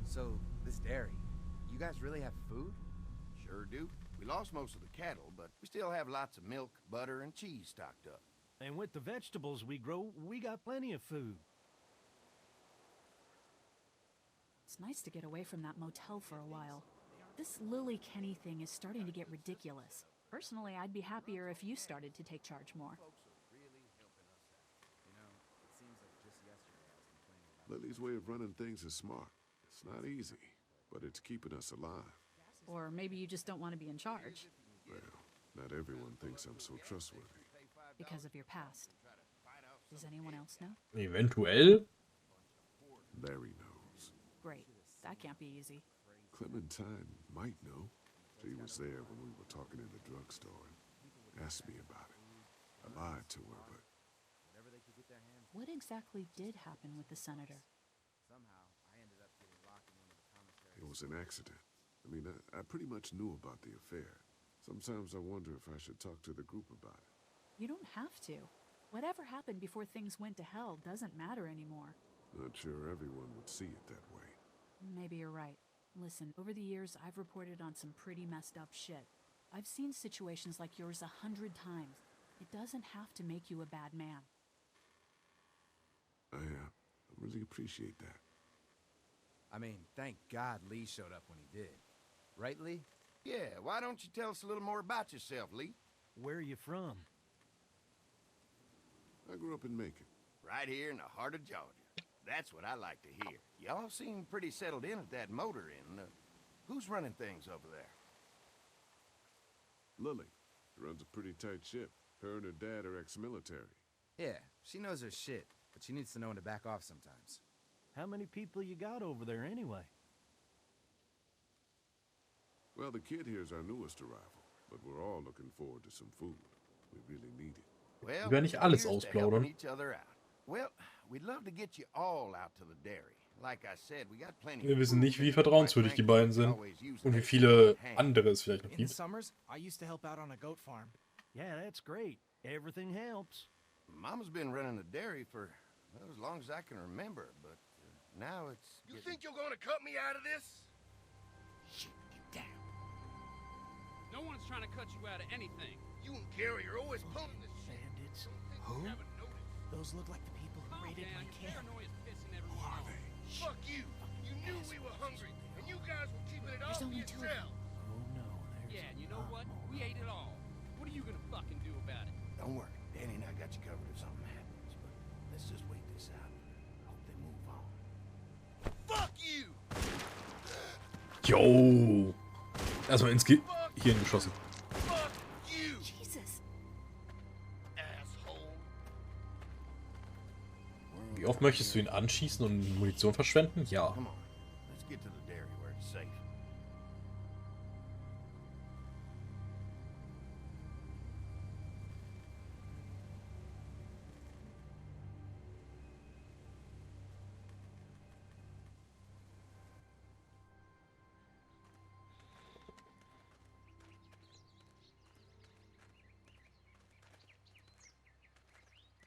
So, this dairy, you guys really have food? Sure do. We lost most of the cattle, but we still have lots of milk, butter, and cheese stocked up. And with the vegetables we grow, we got plenty of food. It's nice to get away from that motel for a while. This Lily Kenny thing is starting to get ridiculous. Personally, I'd be happier if you started to take charge more. Lily's way of running things is smart. It's not easy, but it's keeping us alive. Or maybe you just don't want to be in charge. Well, not everyone thinks I'm so trustworthy. Because of your past. Does anyone else know? Eventuell. Larry knows. Great. That can't be easy. Clementine might know. She was there when we were talking in the drugstore and asked me about it. I lied to her, but... What exactly did happen with the senator? It was an accident. I mean, I pretty much knew about the affair. Sometimes I wonder if I should talk to the group about it. You don't have to. Whatever happened before things went to hell doesn't matter anymore. Not sure everyone would see it that way. Maybe you're right. Listen, over the years, I've reported on some pretty messed up shit. I've seen situations like yours 100 times. It doesn't have to make you a bad man. I really appreciate that. I mean, thank God Lee showed up when he did. Right, Lee? Yeah, why don't you tell us a little more about yourself, Lee? Where are you from? I grew up in Macon. Right here in the heart of Georgia. That's what I like to hear. Y'all seem pretty settled in at that motor inn. Who's running things over there? Lily runs a pretty tight ship. Her and her dad are ex-military. Yeah, she knows her shit, but she needs to know when to back off sometimes. How many people you got over there anyway? Well, the kid here's our newest arrival, but we're all looking forward to some food. We really need it. Well, Wir nicht alles here's to ausplaudern. helping each other out. Well, we'd love to get you all out to the dairy. Like I said, we got plenty Wir of wissen food. nicht, wie vertrauenswürdig die beiden sind Always use und wie an viele extra hand. andere es vielleicht noch In the gibt. summers, I used to help out on a goat farm. Yeah, that's great. Everything helps. Mama's been running the dairy for well, as long as I can remember, but now it's... You think you're gonna cut me out of this? Shit, get down. No one's trying to cut you out of anything. You and Gary are always pulling this shit. Bandits. Who? Haven't noticed. Those look like the people who Calm raided down. my Your camp. paranoia's pissing everyone off. Fuck you. You knew we were hungry, and you guys were keeping it all There's for only two of them. yourself. Oh no, there's Yeah, and you know what? We ate it all. What are you gonna fucking do about it? Don't worry, Danny and I got you covered if something happens, but let's just wait this out. Hope they move on. Fuck you. Jo! Erstmal ins Hirn geschossen. Fuck you, Jesus. asshole. Wie oft möchtest du ihn anschießen und Munition verschwenden? Ja. Come on, let's get to the dairy where it's safe.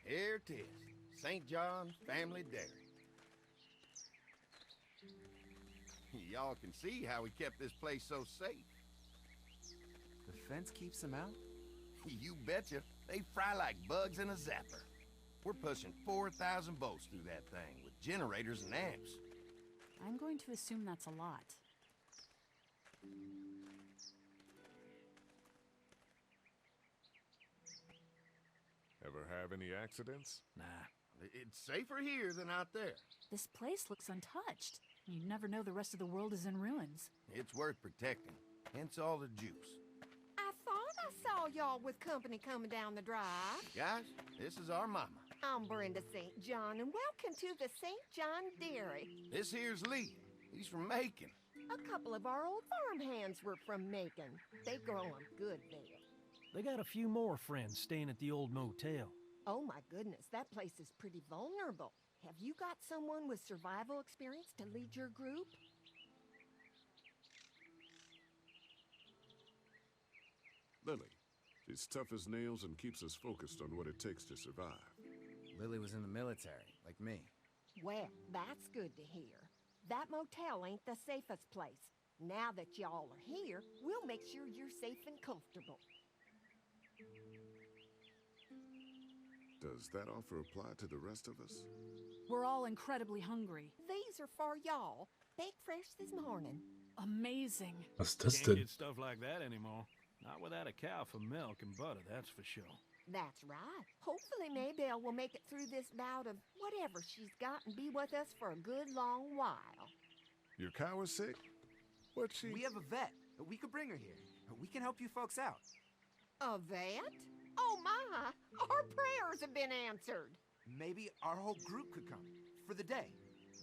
Here it is, St. John's Family Dairy. Y'all can see how we kept this place so safe. The fence keeps them out? You betcha. They fry like bugs in a zapper. We're pushing 4,000 volts through that thing with generators and amps. I'm going to assume that's a lot. Ever have any accidents? Nah, it's safer here than out there. This place looks untouched. You'd never know the rest of the world is in ruins. It's worth protecting, hence all the juice. I thought I saw y'all with company coming down the drive. Guys, this is our mama. I'm Brenda St. John, and welcome to the St. John Dairy. This here's Lee. He's from Macon. A couple of our old farmhands were from Macon. They grow 'em good there. They got a few more friends staying at the old motel. Oh my goodness, that place is pretty vulnerable. Have you got someone with survival experience to lead your group? Lily. She's tough as nails and keeps us focused on what it takes to survive. Lily was in the military, like me. Well, that's good to hear. That motel ain't the safest place. Now that y'all are here, we'll make sure you're safe and comfortable. Does that offer apply to the rest of us? We're all incredibly hungry. These are for y'all. Baked fresh this morning. Amazing. Was ist das Can't denn? get stuff like that anymore. Not without a cow for milk and butter, that's for sure. That's right. Hopefully Maybelle will make it through this bout of whatever she's got and be with us for a good long while. Your cow is sick? What's she? We have a vet. We could bring her here. We can help you folks out. A vet? Oh my! Our prayers have been answered. Maybe our whole group could come for the day.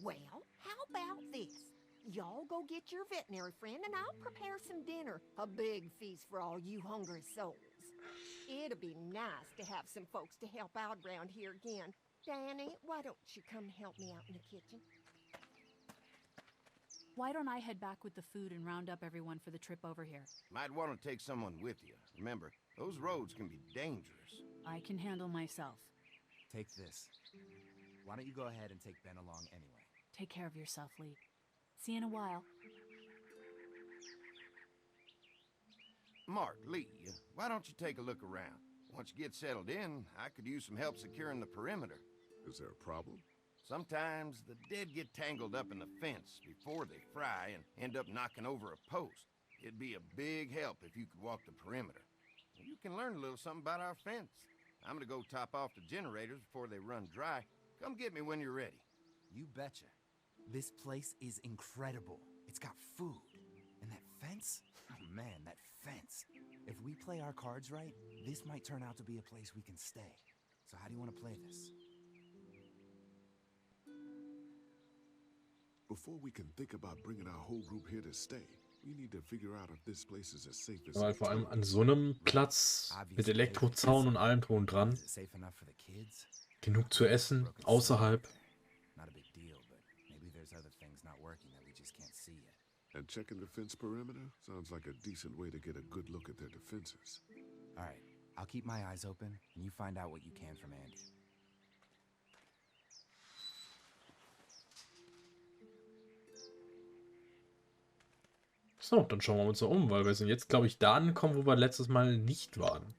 Well, how about this? Y'all go get your veterinary friend and I'll prepare some dinner. A big feast for all you hungry souls. It'd be nice to have some folks to help out around here again. Danny, why don't you come help me out in the kitchen? Why don't I head back with the food and round up everyone for the trip over here? Might want to take someone with you. Remember, those roads can be dangerous. I can handle myself. Take this. Why don't you go ahead and take Ben along anyway? Take care of yourself, Lee. See you in a while. Mark, Lee, why don't you take a look around? Once you get settled in, I could use some help securing the perimeter. Is there a problem? Sometimes the dead get tangled up in the fence before they fry and end up knocking over a post. It'd be a big help if you could walk the perimeter. You can learn a little something about our fence. I'm gonna go top off the generators before they run dry. Come get me when you're ready. You betcha. This place is incredible. It's got food. And that fence? Oh man, that fence. If we play our cards right, this might turn out to be a place we can stay. So how do you want to play this? Before we can think about bringing our whole group here to stay, we need to figure out if this place is as safe as Aber they vor allem tell an us. so einem Platz mit Elektrozaun und allem drum und dran. Is it safe enough for the kids? Genug zu essen, außerhalb. Not a big deal, but maybe there's other things not working that we just can't see yet. And checking the fence perimeter sounds like a decent way to get a good look at their defenses. All right, I'll keep my eyes open, and you find out what you can from Andy. So, dann schauen wir uns mal um, weil wir sind jetzt, glaube ich, da angekommen, wo wir letztes Mal nicht waren.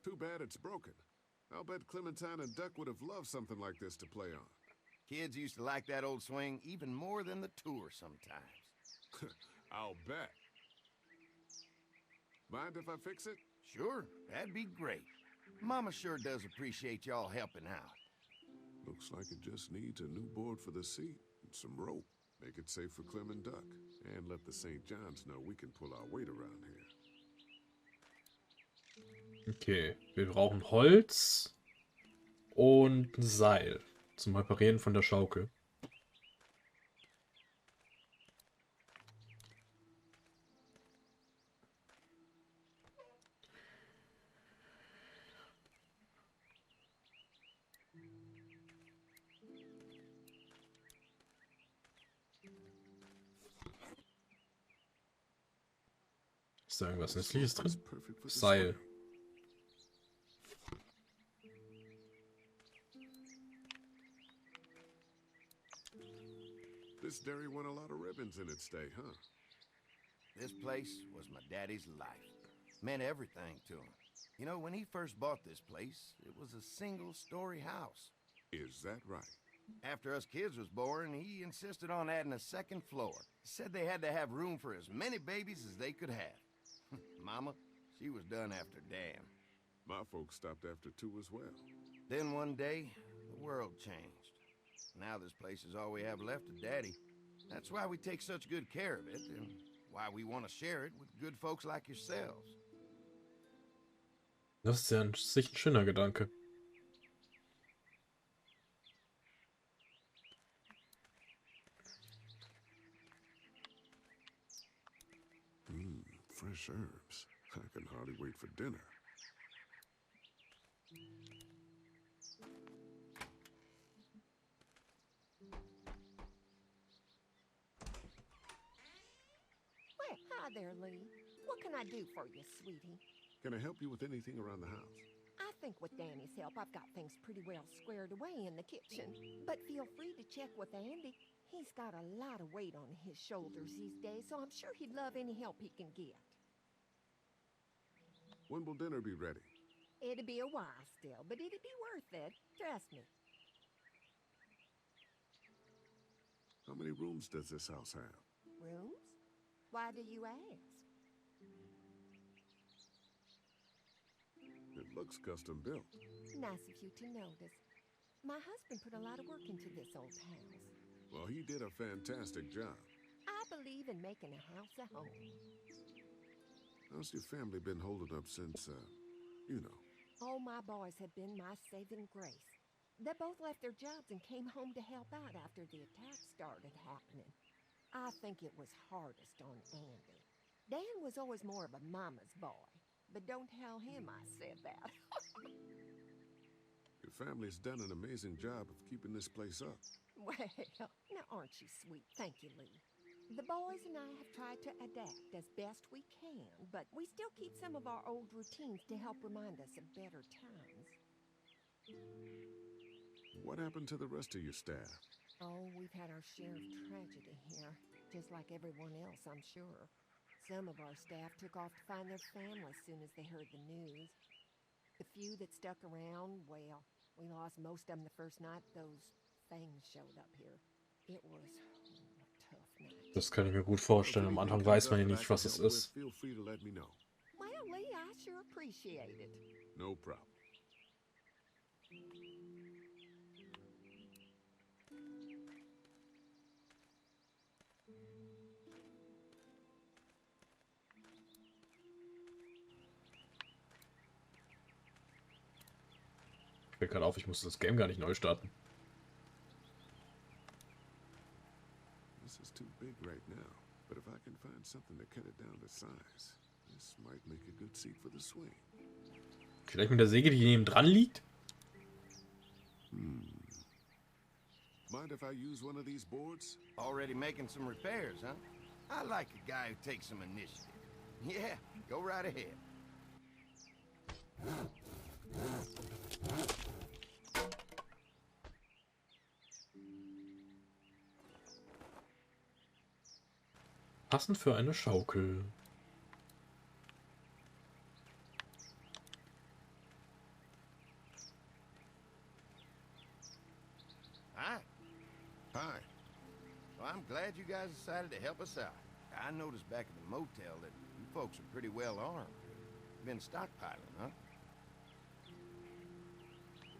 Too bad it's broken. I'll bet Clementine and Duck would have loved something like this to play on. Kids used to like that old swing even more than the tour sometimes. I'll bet. Mind if I fix it? Sure, that'd be great. Mama sure does appreciate y'all helping out. Looks like it just needs a new board for the seat and some rope. Make it safe for Clem and Duck. And let the St. John's know we can pull our weight around here. Okay, wir brauchen Holz und ein Seil zum Reparieren von der Schaukel. Ist da irgendwas Nützliches drin? Perfect for the Seil. swing. This dairy won a lot of ribbons in its day, huh? This place was my daddy's life. Meant everything to him. You know, when he first bought this place, it was a single-story house. Is that right? After us kids was born, he insisted on adding a second floor. Said they had to have room for as many babies as they could have. Mama, she was done after Dan. My folks stopped after 2 as well. Then one day, the world changed. Now this place is all we have left of Daddy. That's why we take such good care of it, and why we want to share it with good folks like yourselves. Das ist ja an sich ein schöner Gedanke. Fresh herbs. I can hardly wait for dinner. Well, hi there, Lee. What can I do for you, sweetie? Can I help you with anything around the house? think with Danny's help, I've got things pretty well squared away in the kitchen. But feel free to check with Andy. He's got a lot of weight on his shoulders these days, so I'm sure he'd love any help he can get. When will dinner be ready? It'll be a while still, but it'll be worth it. Trust me. How many rooms does this house have? Rooms? Why do you ask? It looks custom built. Nice of you to notice. My husband put a lot of work into this old house. Well, he did a fantastic job. I believe in making a house a home. How's your family been holding up since, you know? All my boys have been my saving grace. They both left their jobs and came home to help out after the attack started happening. I think it was hardest on Andy. Dan was always more of a mama's boy, but don't tell him I said that. Your family's done an amazing job of keeping this place up. Well, now aren't you sweet? Thank you, Lee. The boys and I have tried to adapt as best we can, but we still keep some of our old routines to help remind us of better times. What happened to the rest of your staff? Oh, we've had our share of tragedy here, just like everyone else, I'm sure. Some of our staff took off to find their family as soon as they heard the news. The few that stuck around, well, we lost most of them the first night those things showed up here. It was a tough night. Das kann ich mir gut vorstellen. Am Anfang weiß man ja nicht, was es ist. Feel free to let me know. Well, Lee, I sure appreciate it. No problem. Ich fällt gerade auf, ich muss das Game gar nicht neu starten. This is too big right now, but if I can find something to cut it down to size, this might make a good seat for the swing. Vielleicht mit der Säge, die neben dran liegt? Mind if I use one of these boards? Already making some repairs, huh? I like a guy who takes some initiative. Yeah, go right ahead. Passend für eine Schaukel. Hi. Hi. Well, I'm glad you guys decided to help us out. I noticed back at the motel that you folks are pretty well armed. Been stockpiling, huh?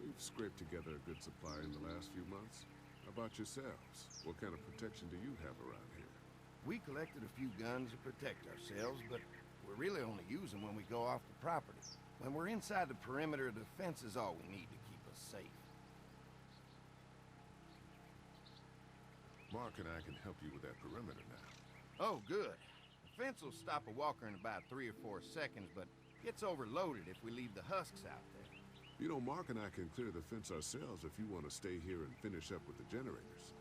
We've scraped together a good supply in the last few months. How about yourselves? What kind of protection do you have around here? We collected a few guns to protect ourselves, but we really only use them when we go off the property. When we're inside the perimeter, the fence is all we need to keep us safe. Mark and I can help you with that perimeter now. Oh, good. The fence will stop a walker in about 3 or 4 seconds, but gets overloaded if we leave the husks out there. You know, Mark and I can clear the fence ourselves if you want to stay here and finish up with the generators.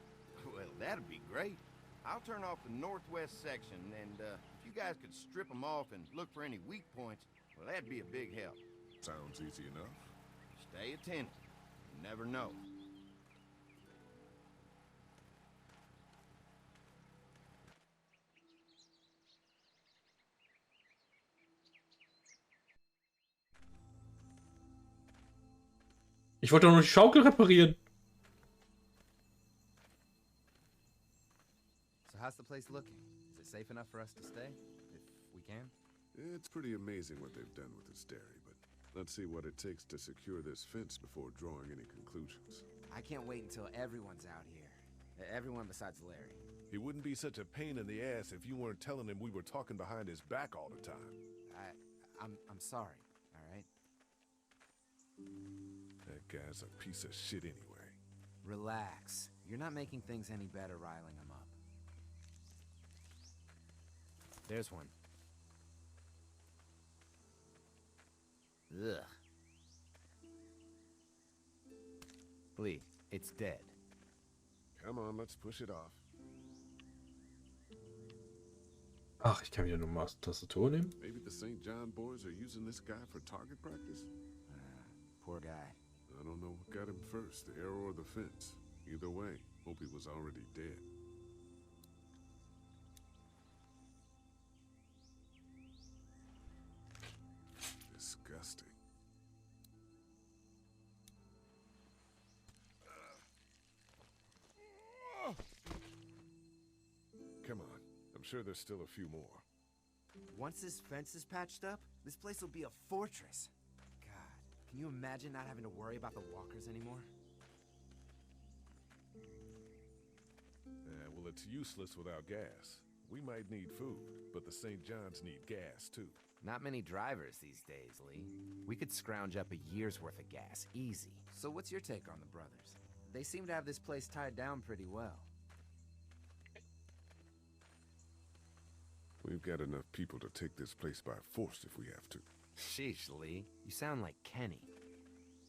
Well, that'd be great. I'll turn off the northwest section, and if you guys could strip them off and look for any weak points, well, that'd be a big help. Sounds easy enough. Stay attentive. You never know. Ich wollte doch nur die Schaukel reparieren. So how's the place looking? Is it safe enough for us to stay? If we can? It's pretty amazing what they've done with this dairy, but let's see what it takes to secure this fence before drawing any conclusions. I can't wait until everyone's out here. Everyone besides Larry. He wouldn't be such a pain in the ass if you weren't telling him we were talking behind his back all the time. I'm sorry, all right? That guy's a piece of shit anyway. Relax. You're not making things any better riling him up. There's one. Ugh. Lee, it's dead. Come on, let's push it off. Ach, ich kann wieder nur Tastatur nehmen. Maybe the St. John boys are using this guy for target practice? Poor guy. I don't know what got him first, the arrow or the fence. Either way, hope he was already dead. Disgusting. Come on. I'm sure there's still a few more. Once this fence is patched up, this place will be a fortress. God, can you imagine not having to worry about the walkers anymore? Yeah, well, it's useless without gas. We might need food, but the St. John's need gas, too. Not many drivers these days, Lee. We could scrounge up a year's worth of gas, easy. So what's your take on the brothers? They seem to have this place tied down pretty well. We've got enough people to take this place by force if we have to. Sheesh, Lee. You sound like Kenny.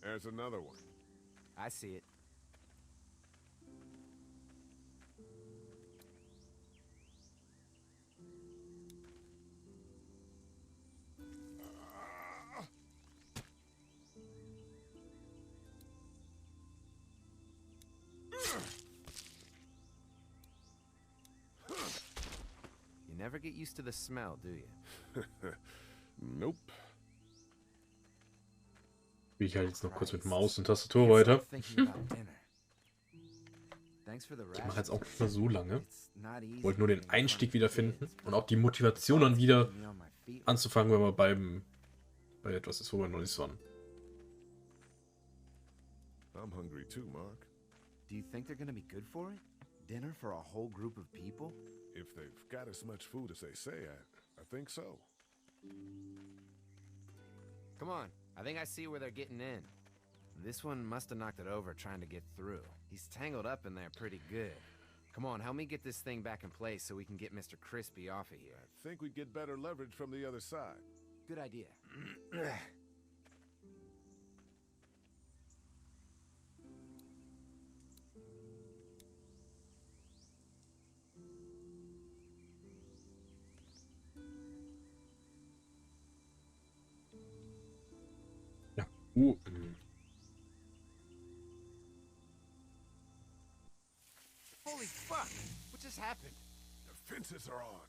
There's another one. I see it. You never get used to the smell, do you? Nope. Wie ich halt jetzt noch kurz mit Maus und Tastatur weiter. Ich mache jetzt auch nicht mehr so lange. Wollte nur den Einstieg wiederfinden und auch die Motivation dann wieder anzufangen, wenn wir bei etwas ist, wo wir noch nicht waren. I'm hungry too, Mark. Do you think they're gonna be good for it? Dinner for a whole group of people? If they've got as much food as they say, I think so. Come on, I think I see where they're getting in. This one must have knocked it over trying to get through. He's tangled up in there pretty good. Come on, help me get this thing back in place so we can get Mr. Crispy off of here. I think we'd get better leverage from the other side. Good idea. Holy fuck! What just happened? The fences are on.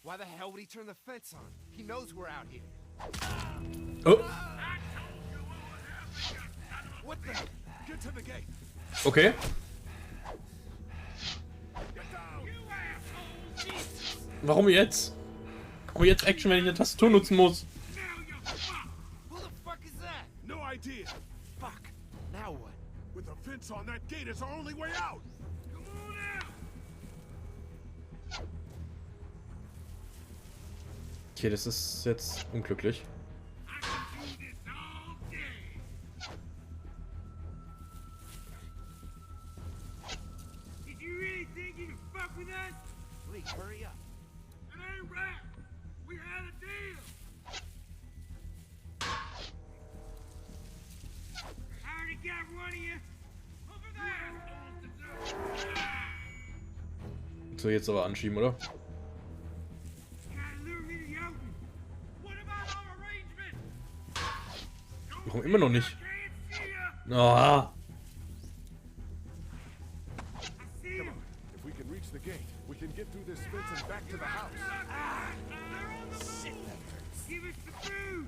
Why the hell would he turn the fence on? He knows we're out here. Oh. What the? Get to the gate. Okay. Warum jetzt? Warum jetzt Action, wenn ich eine Tastatur nutzen muss? Who the fuck is that? No idea. Fuck. Now what? With a fence on, that gate is our only way out. Come on out. Okay, das ist jetzt unglücklich. Did you really think you could fuck with us? Please, hurry up. It ain't right. We had a deal. I already got one of you. Over there. So, jetzt aber anschieben, oder? Warum immer noch nicht? Ah. If we can reach the gate, we can get through this fence and back to the house. Shit, that hurts. Give us the food.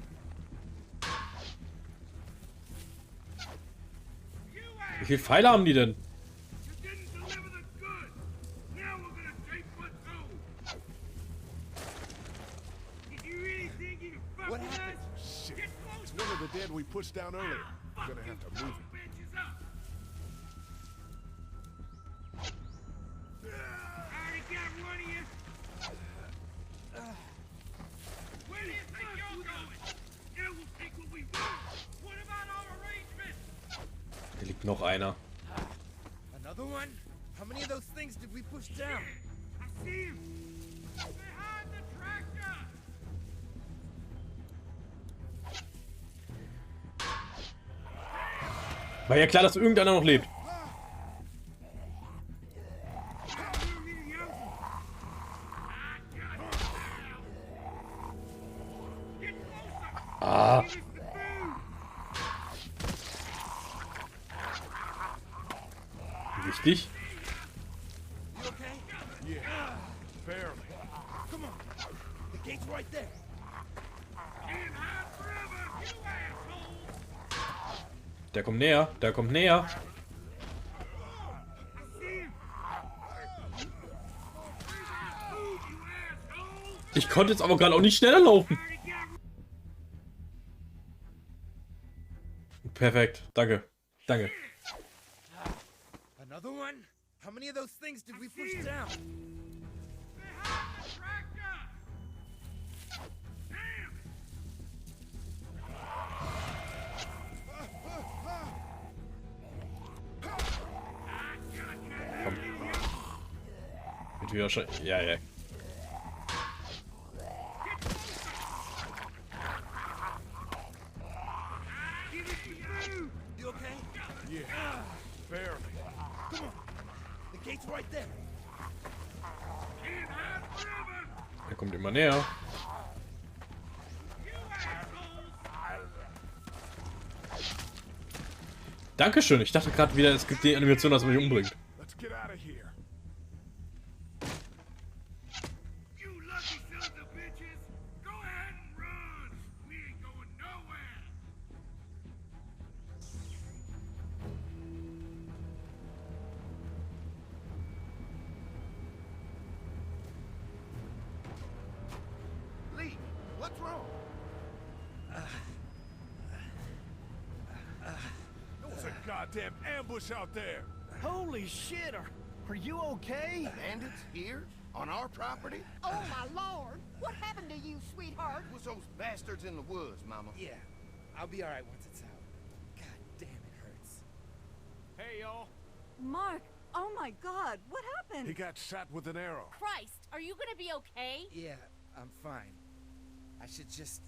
Wie viele Pfeile haben die denn? What happened? Shit. It's one of the dead we pushed down earlier. We're gonna have to move him. Hier liegt noch einer. Another one? How many of those things did we push down? I see him. Behind the tractor. War ja klar, dass irgendeiner noch lebt. Get Ah. closer. Richtig. You okay? Yeah, barely. Come on. The gate's right there. Der kommt näher. Der kommt näher. Ich konnte jetzt aber gerade auch nicht schneller laufen. Perfekt. Danke. Danke. Another one? How many of those things did we push down? Komm. Mit wieder schon. Ja, ja. You okay? Yeah, barely. Come on. The gate's right there. Er kommt immer näher. Dankeschön. Ich dachte gerade wieder, es gibt die Animation, dass man mich umbringt. Let's get out of here. You lucky sons of bitches! Go ahead and run! We ain't going nowhere! Lee, what's wrong? There was a goddamn ambush out there. Holy shit, are you okay? Bandits here? On our property? Oh, my lord! What happened to you, sweetheart? It was those bastards in the woods, Mama. Yeah, I'll be alright once it's out. God damn, it hurts. Hey, y'all. Mark, oh my god, what happened? He got shot with an arrow. Christ, are you gonna be okay? Yeah, I'm fine. I should just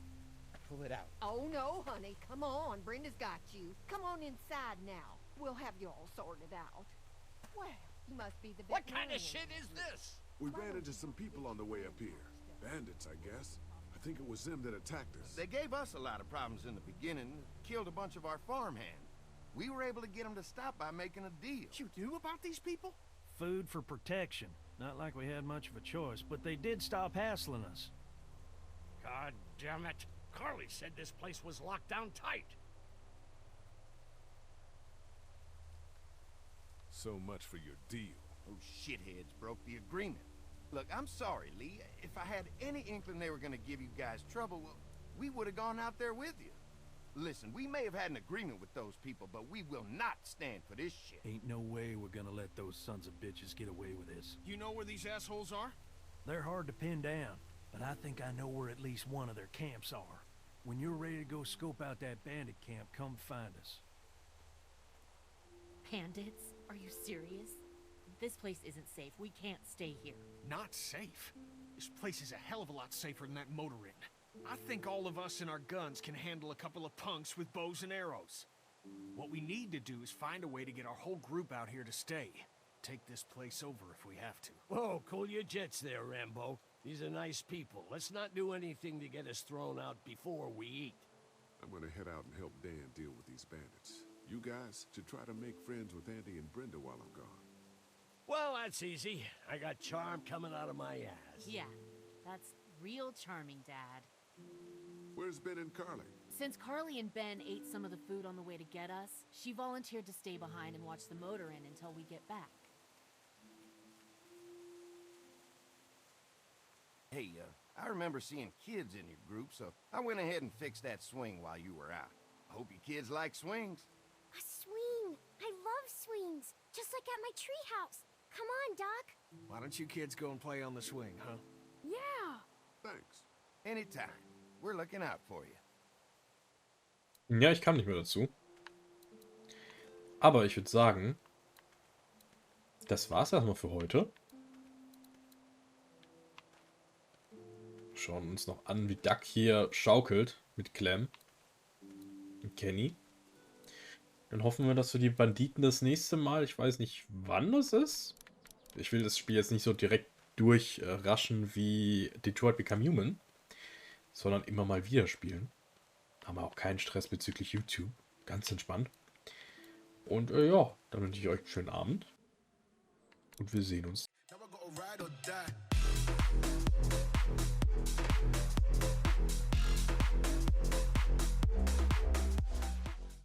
pull it out. Oh, no, honey. Come on. Brenda's got you. Come on inside now. We'll have you all sorted out. Well, you must be the What kind of veterinarian. shit is this? We ran into some people on the way up here. Bandits, I guess. I think it was them that attacked us. They gave us a lot of problems in the beginning, killed a bunch of our farmhands. We were able to get them to stop by making a deal. You knew about these people? Food for protection. Not like we had much of a choice, but they did stop hassling us. God damn it. Carly said this place was locked down tight. So much for your deal. Those shitheads broke the agreement. Look, I'm sorry, Lee. If I had any inkling they were gonna give you guys trouble, well, we would have gone out there with you. Listen, we may have had an agreement with those people, but we will not stand for this shit. Ain't no way we're gonna let those sons of bitches get away with this. You know where these assholes are? They're hard to pin down, but I think I know where at least one of their camps are. When you're ready to go scope out that bandit camp, come find us. Bandits? Are you serious? This place isn't safe. We can't stay here. Not safe. This place is a hell of a lot safer than that motor inn. I think all of us and our guns can handle a couple of punks with bows and arrows. What we need to do is find a way to get our whole group out here to stay. Take this place over if we have to. Whoa, cool your jets there, Rambo. These are nice people. Let's not do anything to get us thrown out before we eat. I'm gonna head out and help Dan deal with these bandits. You guys should try to make friends with Andy and Brenda while I'm gone. Well, that's easy. I got charm coming out of my ass. Yeah, that's real charming, Dad. Where's Ben and Carly? Since Carly and Ben ate some of the food on the way to get us, she volunteered to stay behind and watch the motor inn until we get back. Hey, I remember seeing kids in your group, so I went ahead and fixed that swing while you were out. I hope you kids like swings. A swing! I love swings! Just like at my treehouse. Come on, Doc. Why don't you kids go and play on the swing, huh? Yeah! Thanks. Anytime. We're looking out for you. Ja, ich kam nicht mehr dazu. Aber ich würde sagen, das war's erstmal für heute. Schauen uns noch an, wie Duck hier schaukelt mit Clem und Kenny. Dann hoffen wir, dass wir die Banditen das nächste Mal, ich weiß nicht, wann das ist. Ich will das Spiel jetzt nicht so direkt durchraschen wie Detroit Become Human, sondern immer mal wieder spielen. Haben wir auch keinen Stress bezüglich YouTube. Ganz entspannt. Und ja, dann wünsche ich euch einen schönen Abend. und wir sehen uns. Now I gotta ride or die.